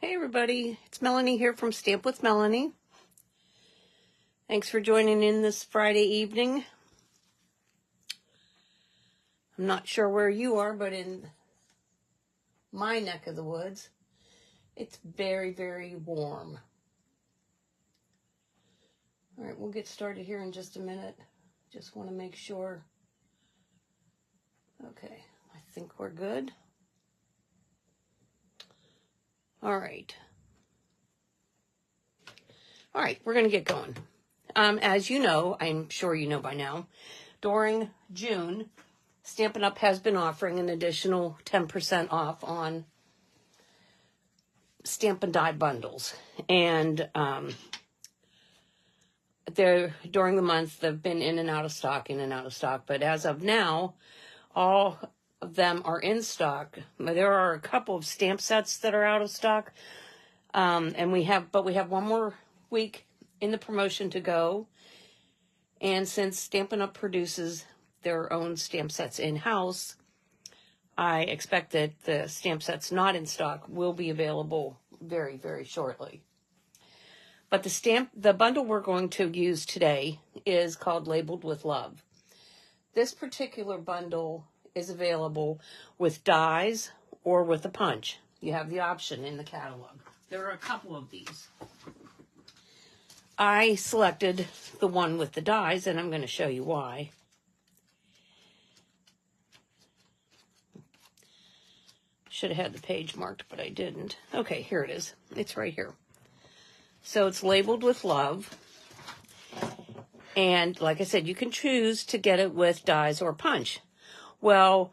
Hey everybody, it's Melanie here from Stamp with Melanie. Thanks for joining in this Friday evening. I'm not sure where you are, but in my neck of the woods, it's very, very warm. All right, we'll get started here in just a minute. Just want to make sure. Okay, I think we're good. All right, we're going to get going. As you know, I'm sure you know by now, during June, Stampin' Up! Has been offering an additional 10% off on Stampin' Die bundles. And during the month, they've been in and out of stock. But as of now, all of them are in stock. There are a couple of stamp sets that are out of stock. And we have one more week in the promotion to go. And since Stampin' Up! Produces their own stamp sets in-house, I expect that the stamp sets not in stock will be available very, very shortly. But the bundle we're going to use today is called Labeled with Love. This particular bundle is available with dies or with a punch. You have the option in the catalog. There are a couple of these. I selected the one with the dies, and I'm going to show you why. Should have had the page marked, but I didn't. Okay, here it is. It's right here. So it's Labeled with Love. And like I said, you can choose to get it with dies or punch. Well,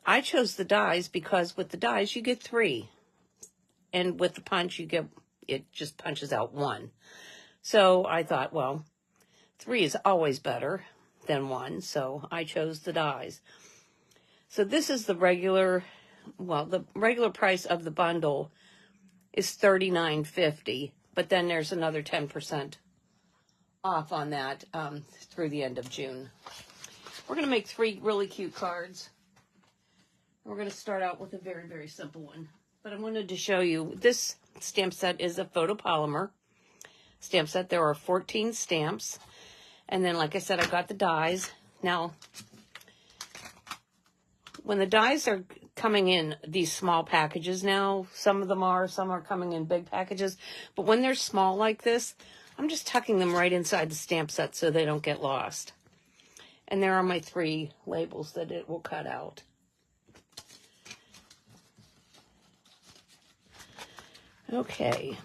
I chose the dies because with the dies, you get 3. And with the punch, it just punches out 1. So I thought, well, 3 is always better than 1. So I chose the dies. So this is the regular price of the bundle is $39.50, but then there's another 10% off on that through the end of June. We're going to make 3 really cute cards. We're going to start out with a very, very simple one. But I wanted to show you, this stamp set is a photopolymer stamp set. There are 14 stamps. And then, like I said, I got the dies. Now, when the dies are coming in these small packages now, some are coming in big packages. But when they're small like this, I'm just tucking them right inside the stamp set so they don't get lost. And there are my 3 labels that it will cut out. Okay.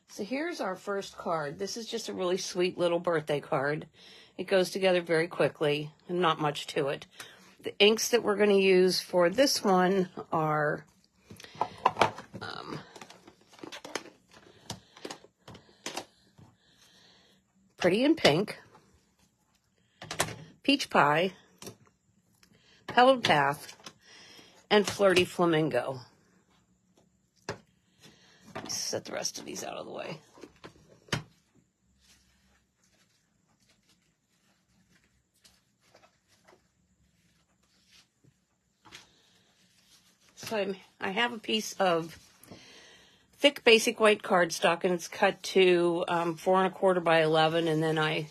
So here's our first card. This is just a really sweet little birthday card. It goes together very quickly and not much to it. The inks that we're going to use for this one are Pretty in Pink, Peach Pie, Pebbled Path, and Flirty Flamingo. Let me set the rest of these out of the way. So I have a piece of thick basic white cardstock, and it's cut to 4 1/4 by 11, and then I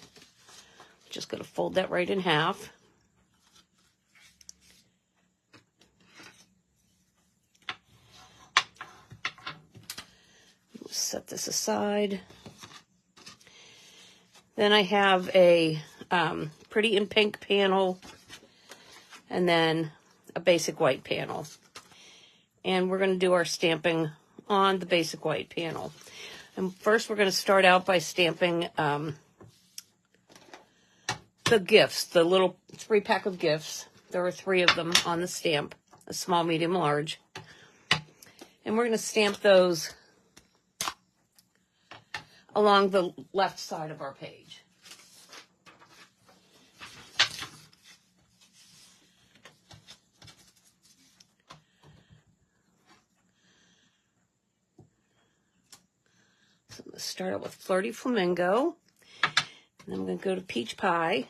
just going to fold that right in half. Set this aside. Then I have a Pretty in Pink panel, and then a basic white panel. And we're going to do our stamping on the basic white panel. And first we're going to start out by stamping the gifts, the little 3-pack of gifts. There are 3 of them on the stamp, a small, medium, large. And we're going to stamp those along the left side of our page. So I'm going to start out with Flirty Flamingo. And I'm going to go to Peach Pie.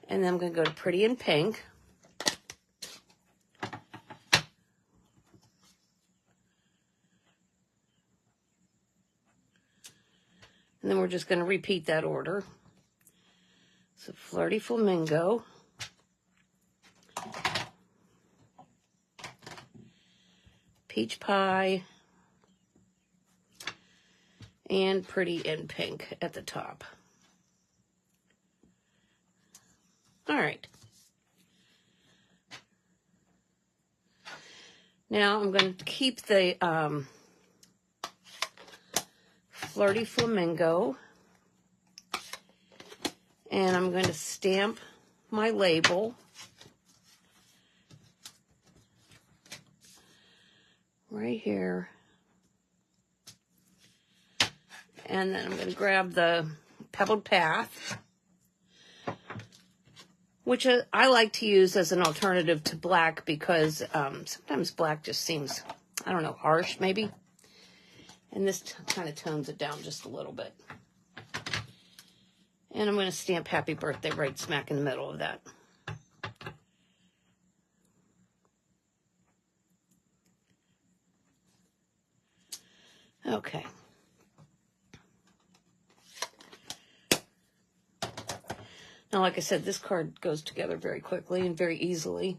And then I'm going to go to Pretty in Pink. And then we're just going to repeat that order. So Flirty Flamingo. Peach Pie. And Pretty in Pink at the top. All right. Now I'm going to keep the Flirty Flamingo, and I'm going to stamp my label right here, and then I'm going to grab the Pebbled Path, which I like to use as an alternative to black because sometimes black just seems, I don't know, harsh maybe. And this kind of tones it down just a little bit. And I'm going to stamp Happy Birthday right smack in the middle of that. Okay. Now, like I said, this card goes together very quickly and very easily.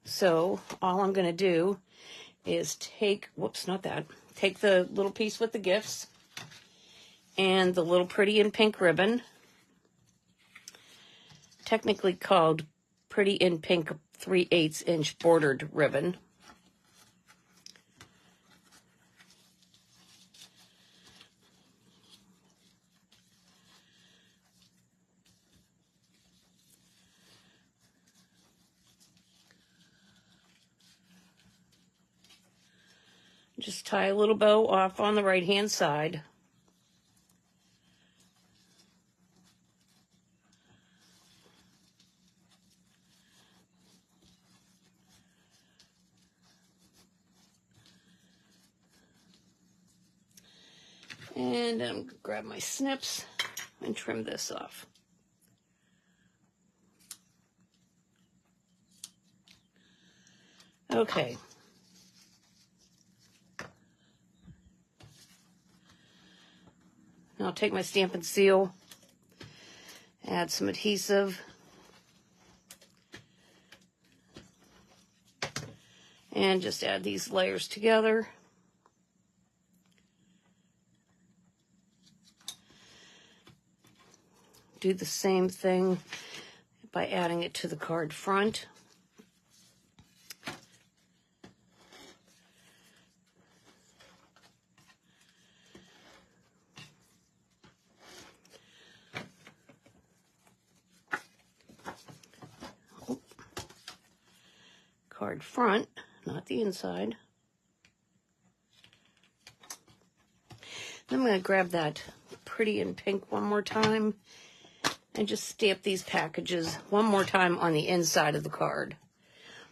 So all I'm going to do is take, whoops, not that, take the little piece with the gifts and the little Pretty in Pink ribbon, technically called Pretty in Pink 3/8 inch bordered ribbon. Just tie a little bow off on the right-hand side. And I'm going to grab my snips and trim this off. Okay. Now I'll take my Stampin' Seal, add some adhesive, and just add these layers together. Do the same thing by adding it to the card front. Card front, not the inside. Then I'm going to grab that Pretty in Pink one more time and just stamp these packages one more time on the inside of the card.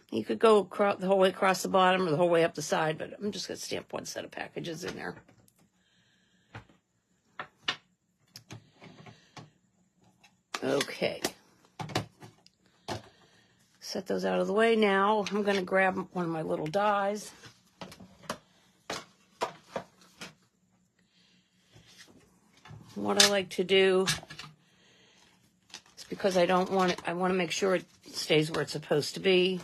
You could go the whole way across the bottom or the whole way up the side, but I'm just going to stamp one set of packages in there. Okay. Set those out of the way. Now I'm going to grab one of my little dies. What I like to do is, because I don't want it, I want to make sure it stays where it's supposed to be.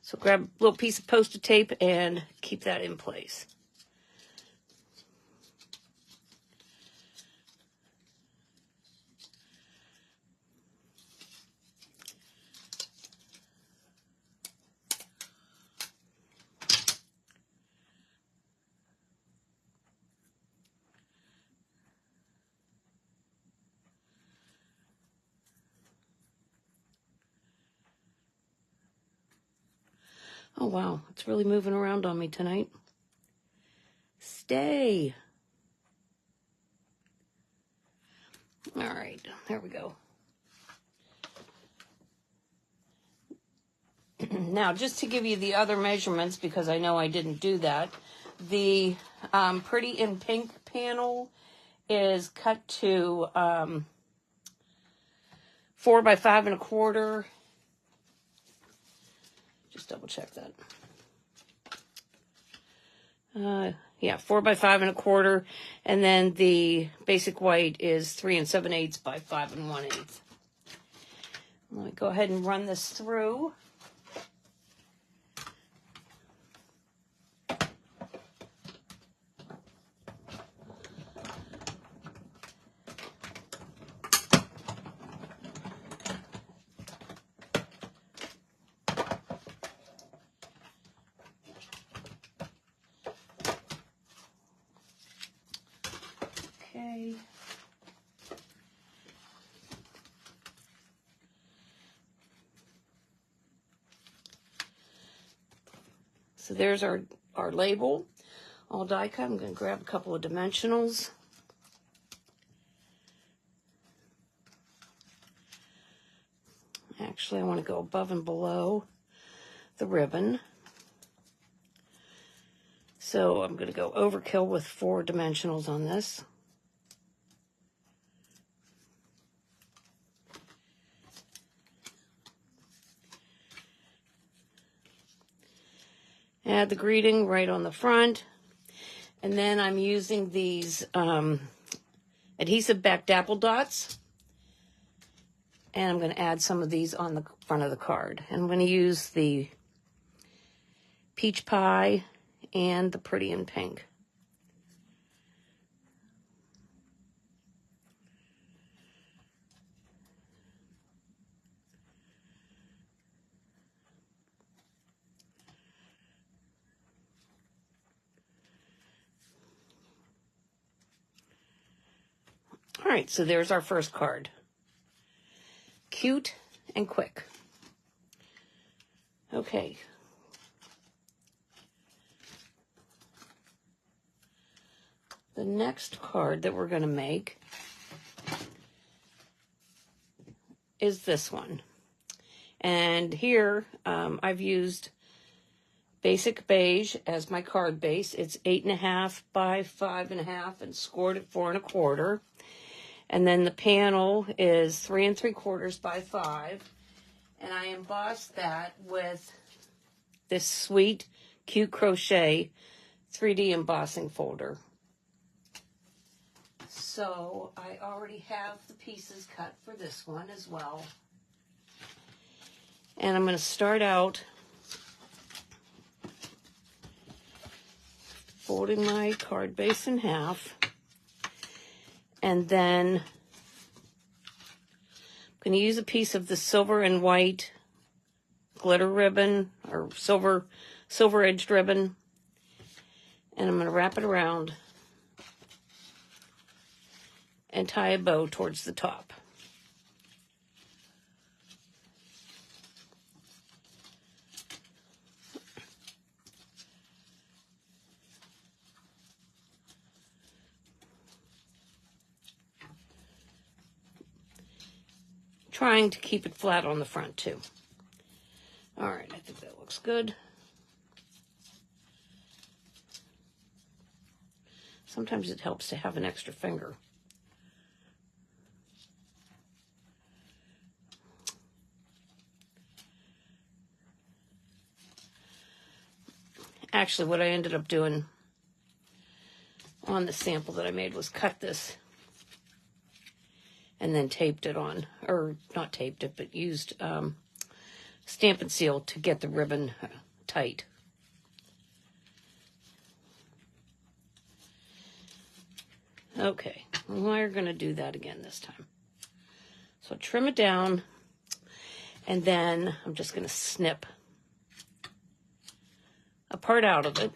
So grab a little piece of Post-it tape and keep that in place. Oh, wow. It's really moving around on me tonight. Stay. All right. There we go. Now, just to give you the other measurements, because I know I didn't do that, the Pretty in Pink panel is cut to 4 by 5 1/4. Just double check that. Yeah, 4 by 5 1/4, and then the basic white is 3 7/8 by 5 1/8. Let me go ahead and run this through. Okay. So there's our label, all die cut. I'm going to grab a couple of dimensionals. Actually, I want to go above and below the ribbon. So I'm going to go overkill with 4 dimensionals on this. Add the greeting right on the front. And then I'm using these adhesive back dapple dots. And I'm going to add some of these on the front of the card. And I'm going to use the peach pie and the Pretty in Pink. All right, so there's our first card. Cute and quick. Okay. The next card that we're going to make is this one. And here I've used Basic Beige as my card base. It's 8.5 by 5.5 and scored at 4 1/4. And then the panel is 3 3/4 by 5. And I embossed that with this sweet, cute crochet 3D embossing folder. So I already have the pieces cut for this one as well. And I'm going to start out folding my card base in half. And then I'm going to use a piece of the silver and white glitter ribbon or silver edged ribbon. And I'm going to wrap it around and tie a bow towards the top. Trying to keep it flat on the front too. All right, I think that looks good. Sometimes it helps to have an extra finger. Actually, what I ended up doing on the sample that I made was cut this and then taped it on, or not taped it, but used Stampin' Seal to get the ribbon tight. Okay, we're going to do that again this time. So trim it down, and then I'm just going to snip a part out of it.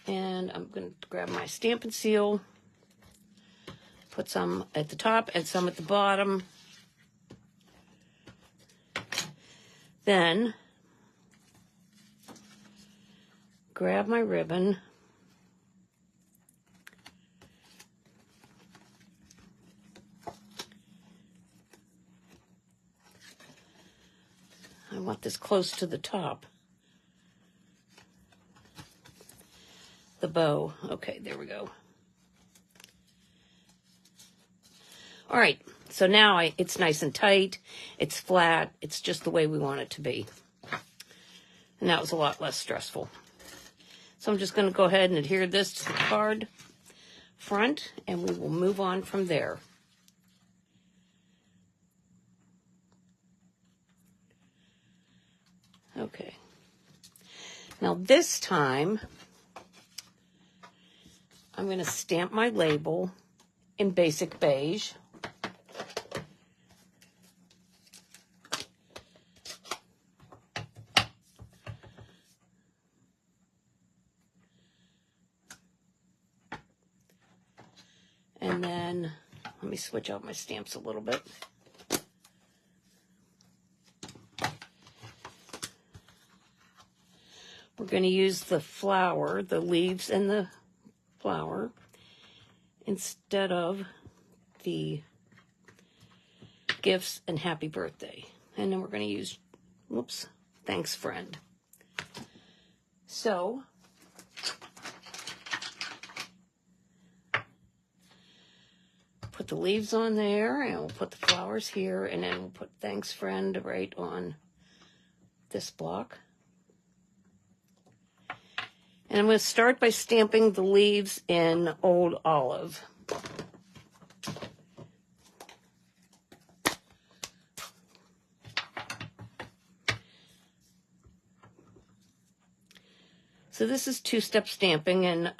And I'm going to grab my Stampin' Seal, put some at the top and some at the bottom. Then grab my ribbon, want this close to the top. The bow. Okay, there we go. All right, so now it's nice and tight. It's flat. It's just the way we want it to be. And that was a lot less stressful. So I'm just going to go ahead and adhere this to the card front, and we will move on from there. Okay. Now this time, I'm going to stamp my label in basic beige. And then, let me switch out my stamps a little bit. We're going to use the flower, the leaves and the flower, instead of the gifts and happy birthday. And then we're going to use, whoops, thanks friend. So, put the leaves on there, and we'll put the flowers here, and then we'll put thanks friend right on this block. And I'm going to start by stamping the leaves in Old Olive. So this is two-step stamping, and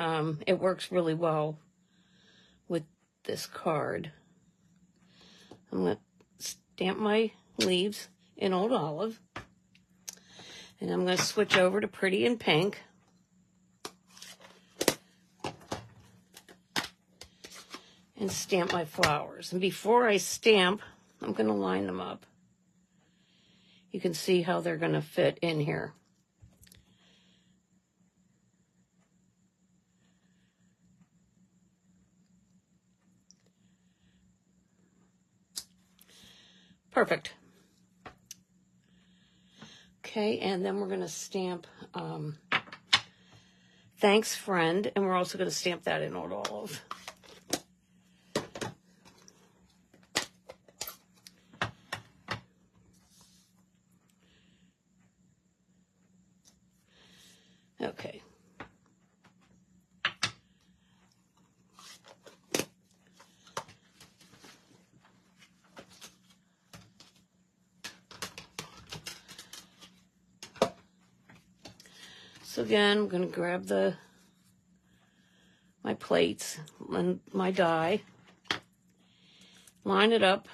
it works really well with this card. I'm going to stamp my leaves in Old Olive, and I'm going to switch over to Pretty in Pink. And stamp my flowers. And before I stamp, I'm going to line them up. You can see how they're going to fit in here. Perfect. Okay, and then we're going to stamp thanks friend, and we're also going to stamp that in Old Olive. Okay. So again, I'm going to grab my plates and my die, line it up,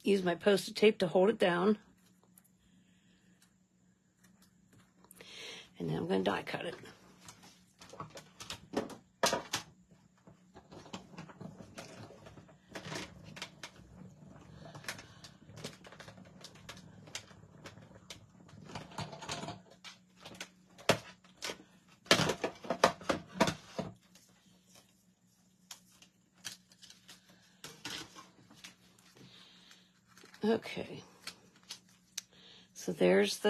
use my Post-it tape to hold it down, and then I'm going to die cut it. Okay, so there's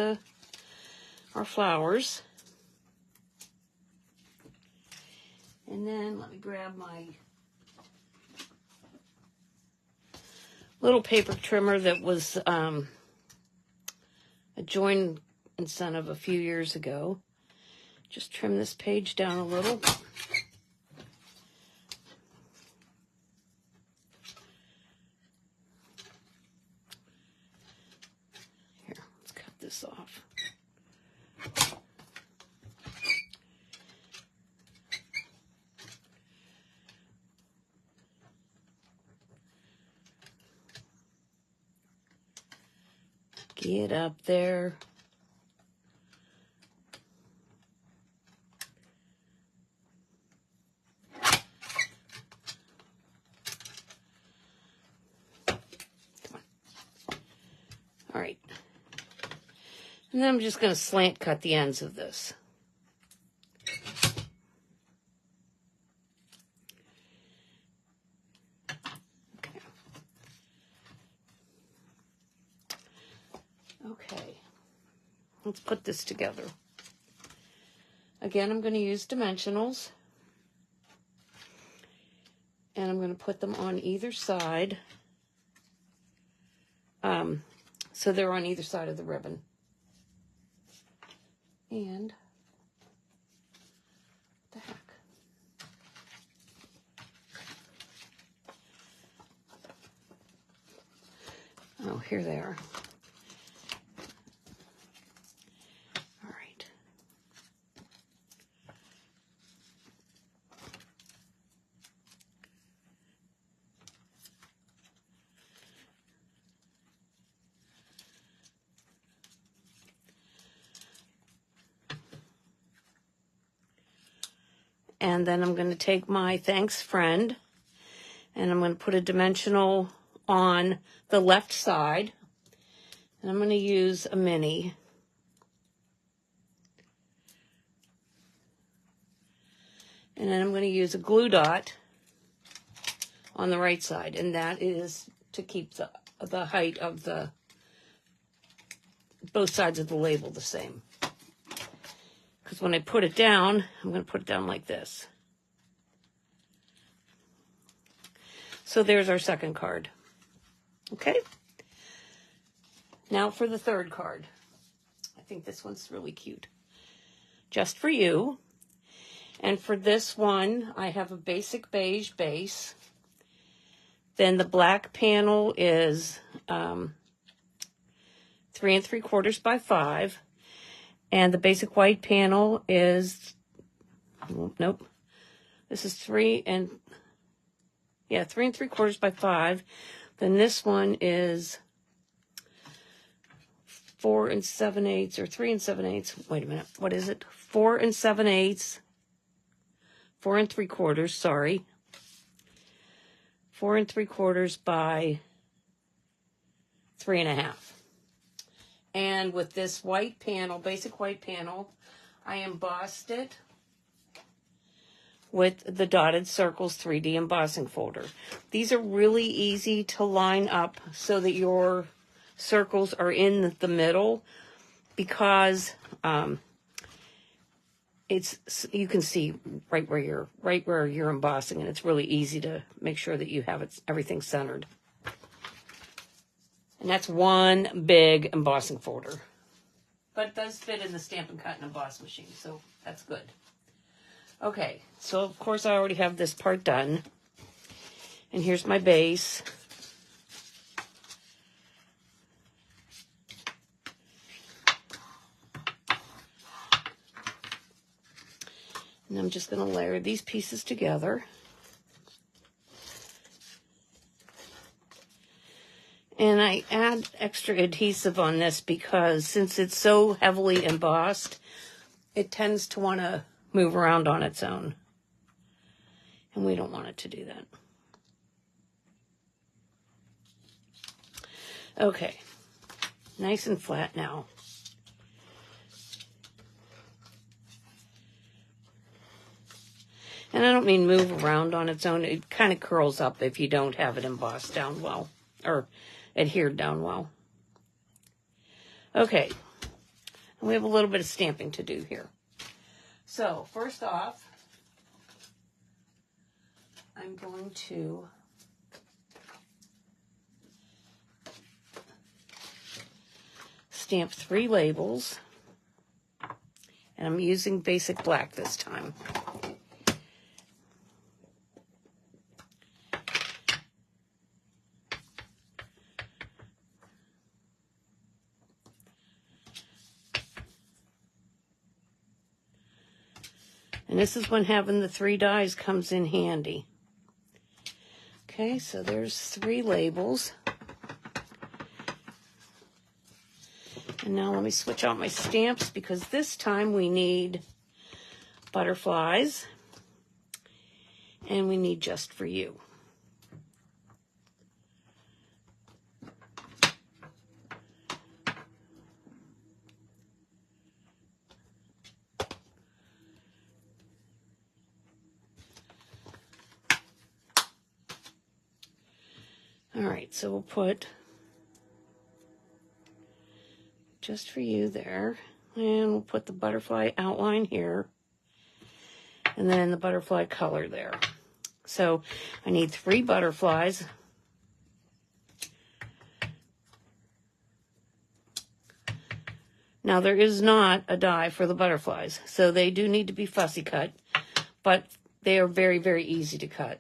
our flowers. And then let me grab my little paper trimmer that was a joint incentive a few years ago. Just trim this page down a little. Here, let's cut this off. Get up there. All right. And then I'm just going to slant cut the ends of this. Okay. Okay, let's put this together. Again, I'm going to use dimensionals. And I'm going to put them on either side. So they're on either side of the ribbon. And what the heck? Oh, here they are. All right. And then I'm going to take my thanks friend and I'm going to put a dimensional on the left side. And I'm going to use a mini. And then I'm going to use a glue dot on the right side. And that is to keep the height of the both sides of the label the same. Because when I put it down, I'm going to put it down like this. So there's our second card. Okay? Now for the third card. I think this one's really cute. Just for you. And for this one, I have a basic beige base. Then the black panel is 3 3/4 by 5. And the basic white panel is, nope, this is 3 3 3/4 by 5. Then this one is 4 7/8 or 3 7/8. Wait a minute, what is it? 4 7/8. 4 3/4, sorry. 4 3/4 by 3.5. And with this white panel, basic white panel, I embossed it with the dotted circles 3D embossing folder. These are really easy to line up so that your circles are in the middle because you can see right where you're embossing, and it's really easy to make sure that you have everything centered. And that's one big embossing folder. But it does fit in the Stampin' Cut and Emboss machine, so that's good. Okay, so of course I already have this part done. And here's my base. And I'm just going to layer these pieces together. And I add extra adhesive on this because since it's so heavily embossed, it tends to want to move around on its own. And we don't want it to do that. Okay, nice and flat now. And I don't mean move around on its own. It kind of curls up if you don't have it embossed down well or adhered down well. Okay, and we have a little bit of stamping to do here. So first off, I'm going to stamp 3 labels, and I'm using basic black this time. And this is when having the 3 dies comes in handy. Okay, so there's 3 labels. And now let me switch out my stamps because this time we need butterflies and we need Just for You. All right, so we'll put just for you there. And we'll put the butterfly outline here. And then the butterfly color there. So I need 3 butterflies. Now there is not a die for the butterflies, so they do need to be fussy cut, but they are very, very easy to cut.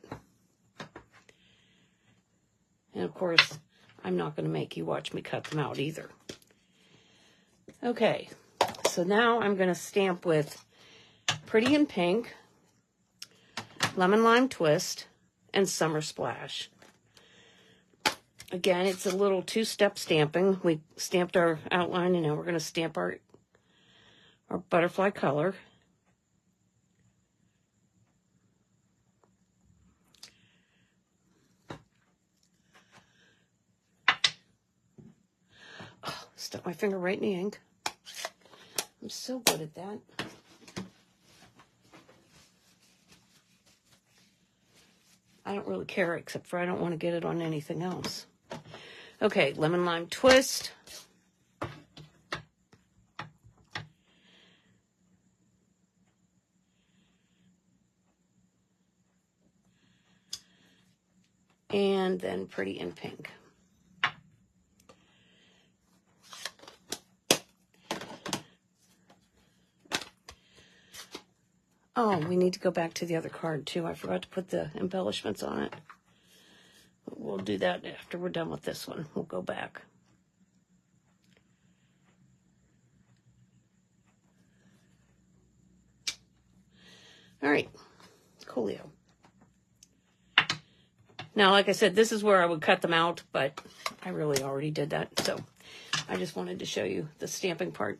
And of course, I'm not going to make you watch me cut them out either. Okay, so now I'm going to stamp with Pretty in Pink, Lemon Lime Twist, and Summer Splash. Again, it's a little 2-step stamping. We stamped our outline, and now we're going to stamp our butterfly color. Oh, stuck my finger right in the ink. I'm so good at that. I don't really care, except for I don't want to get it on anything else. Okay, Lemon Lime Twist. And then Pretty in Pink. Oh, we need to go back to the other card, too. I forgot to put the embellishments on it. We'll do that after we're done with this one. We'll go back. All right, coolio. Now, like I said, this is where I would cut them out, but I really already did that, so I just wanted to show you the stamping part.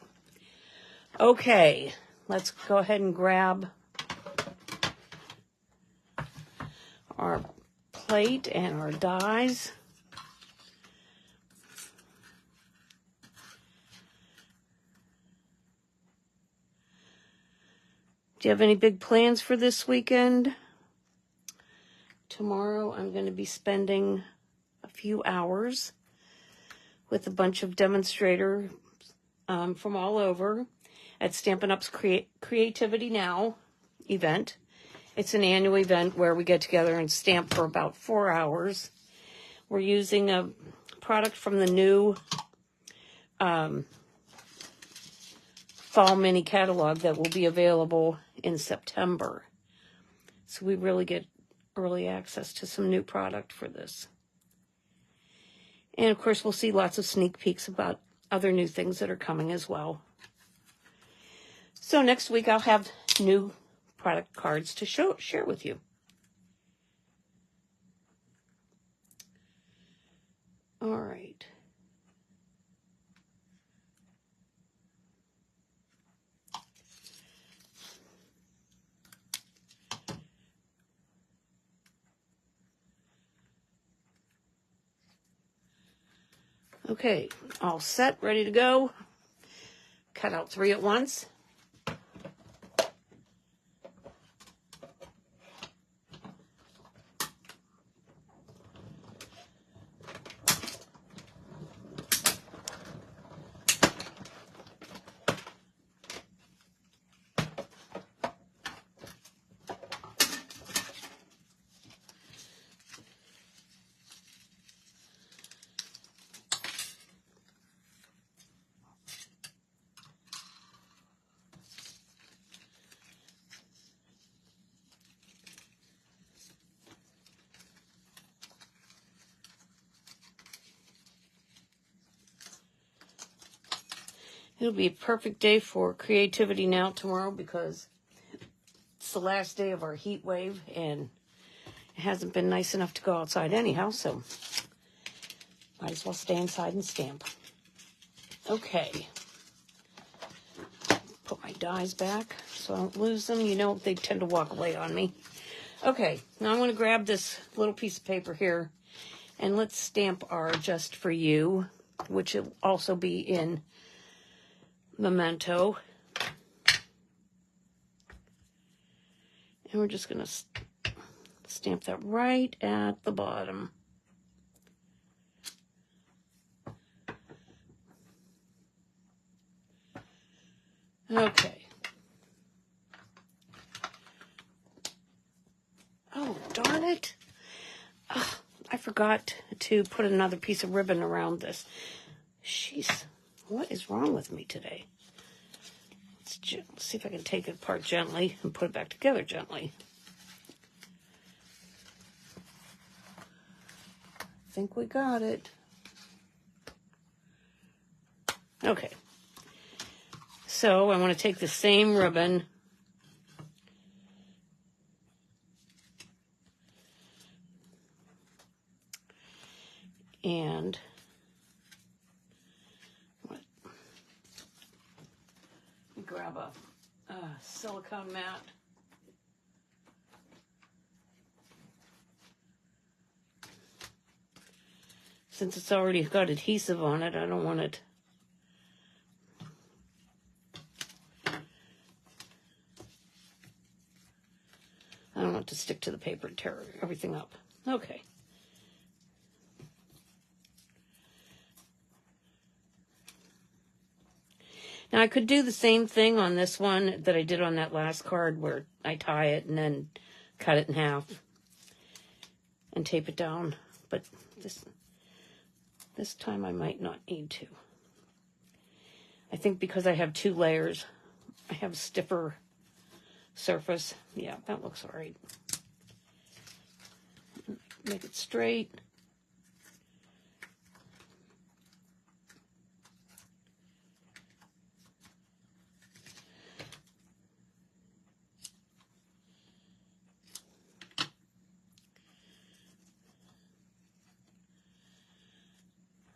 Okay, let's go ahead and grab our plate and our dies. Do you have any big plans for this weekend? Tomorrow I'm going to be spending a few hours with a bunch of demonstrators from all over at Stampin' Up's Creativity Now event. It's an annual event where we get together and stamp for about 4 hours. We're using a product from the new fall mini catalog that will be available in September. So we really get early access to some new product for this. And of course, we'll see lots of sneak peeks about other new things that are coming as well. So next week I'll have new product cards to share with you. All right. Okay, all set, ready to go. Cut out 3 at once. It'll be a perfect day for Creativity Now tomorrow because it's the last day of our heat wave and it hasn't been nice enough to go outside anyhow, so might as well stay inside and stamp. Okay. Put my dies back so I don't lose them. You know, they tend to walk away on me. Okay, now I'm going to grab this little piece of paper here and let's stamp our Just For You, which will also be in Memento. And we're just going to stamp that right at the bottom. Okay. Oh, darn it. Ugh, I forgot to put another piece of ribbon around this. Jeez, what is wrong with me today? Let's see if I can take it apart gently and put it back together gently. I think we got it. Okay. So I want to take the same ribbon and grab a silicone mat. Since it's already got adhesive on it, I don't want it. I don't want it to stick to the paper and tear everything up. Okay. Now I could do the same thing on this one that I did on that last card where I tie it and then cut it in half and tape it down. But this time I might not need to. I think because I have 2 layers, I have a stiffer surface. Yeah, that looks all right. Make it straight.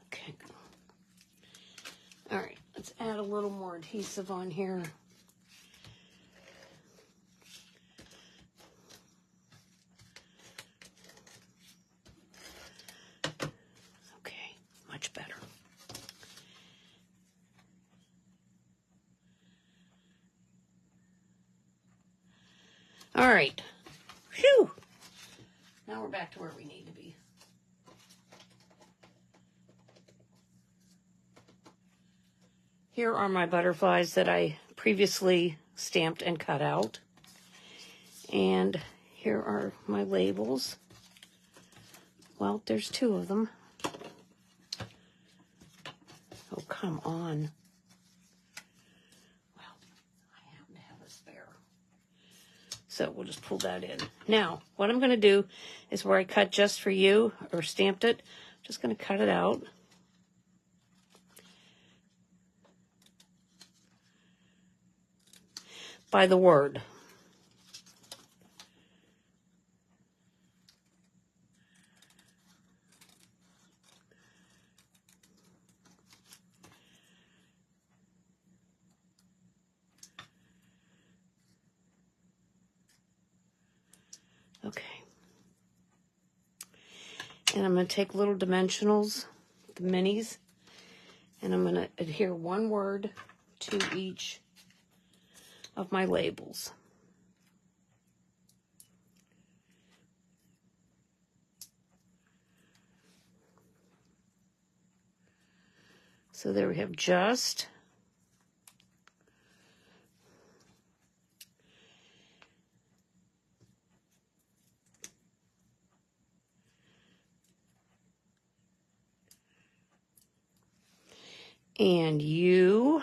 Okay. All right, let's add a little more adhesive on here. Okay, much better. All right. Phew. Now we're back to where we need to be. Here are my butterflies that I previously stamped and cut out. And here are my labels. Well, there's 2 of them. Oh, come on. Well, I happen to have a spare. So we'll just pull that in. Now, what I'm going to do is where I cut just for you, or stamped it, just going to cut it out. By the word. Okay. And I'm going to take little dimensionals, the minis, and I'm going to adhere 1 word to each of my labels. So there we have just. And you.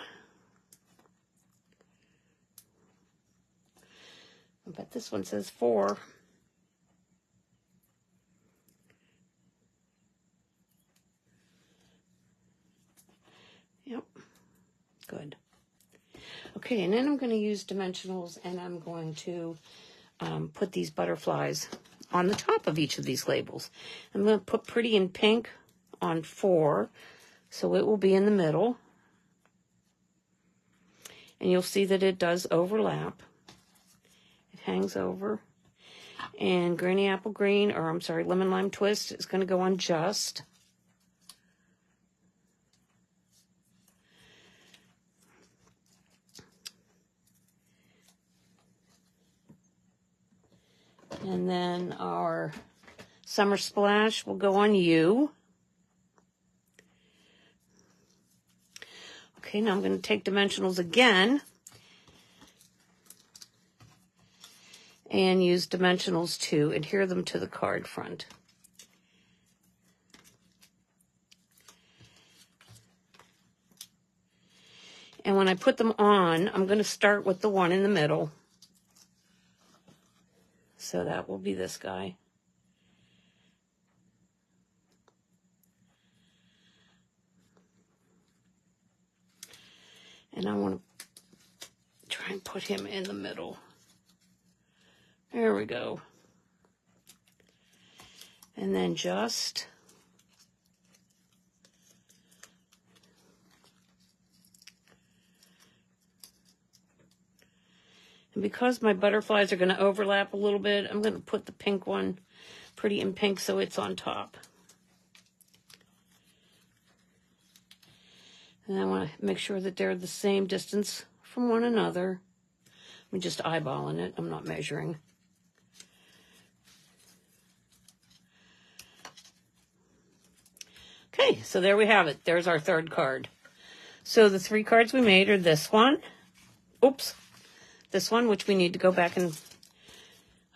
I bet this one says 4. Yep. Good. Okay, and then I'm going to use dimensionals, and I'm going to put these butterflies on the top of each of these labels. I'm going to put Pretty in Pink on 4, so it will be in the middle. And you'll see that it does overlap. It hangs over. And Granny Apple Green, or I'm sorry, Lemon Lime Twist is going to go on just. And then our Summer Splash will go on you. Okay, now I'm going to take dimensionals again, and use dimensionals to adhere them to the card front. And when I put them on, I'm going to start with the one in the middle. So that will be this guy. And I want to try and put him in the middle. There we go. And then just and because my butterflies are going to overlap a little bit, I'm going to put the pink one pretty in pink so it's on top. And I want to make sure that they're the same distance from one another. I'm just eyeballing it. I'm not measuring. Okay, so there we have it. There's our third card. So the 3 cards we made are this one. Oops. This one, which we need to go back and...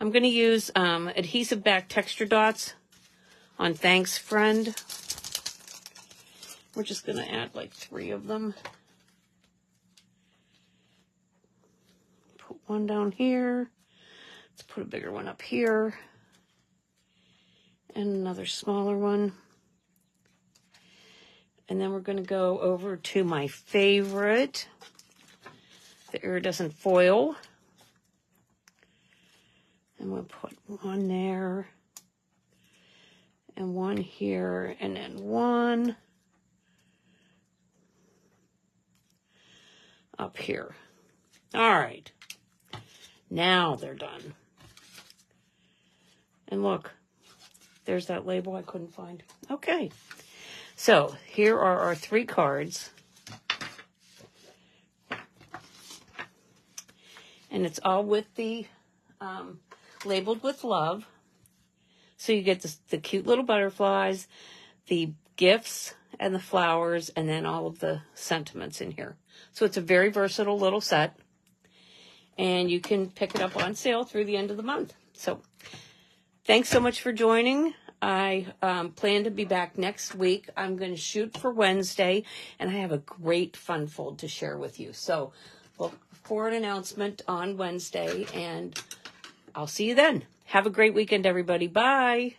I'm going to use adhesive back texture dots on Thanks Friend. We're just going to add like 3 of them. Put one down here. Let's put a bigger one up here. And another smaller one. And then we're going to go over to my favorite, the iridescent foil. And we'll put one there. And one here. And then one up here. All right. Now they're done. And look, there's that label I couldn't find. Okay. So here are our 3 cards. And it's all with the labeled with love. So you get the cute little butterflies, the gifts, and the flowers, and then all of the sentiments in here. So it's a very versatile little set. And you can pick it up on sale through the end of the month. So thanks so much for joining. I plan to be back next week. I'm going to shoot for Wednesday, and I have a great fun fold to share with you. So look for an announcement on Wednesday, and I'll see you then. Have a great weekend, everybody. Bye.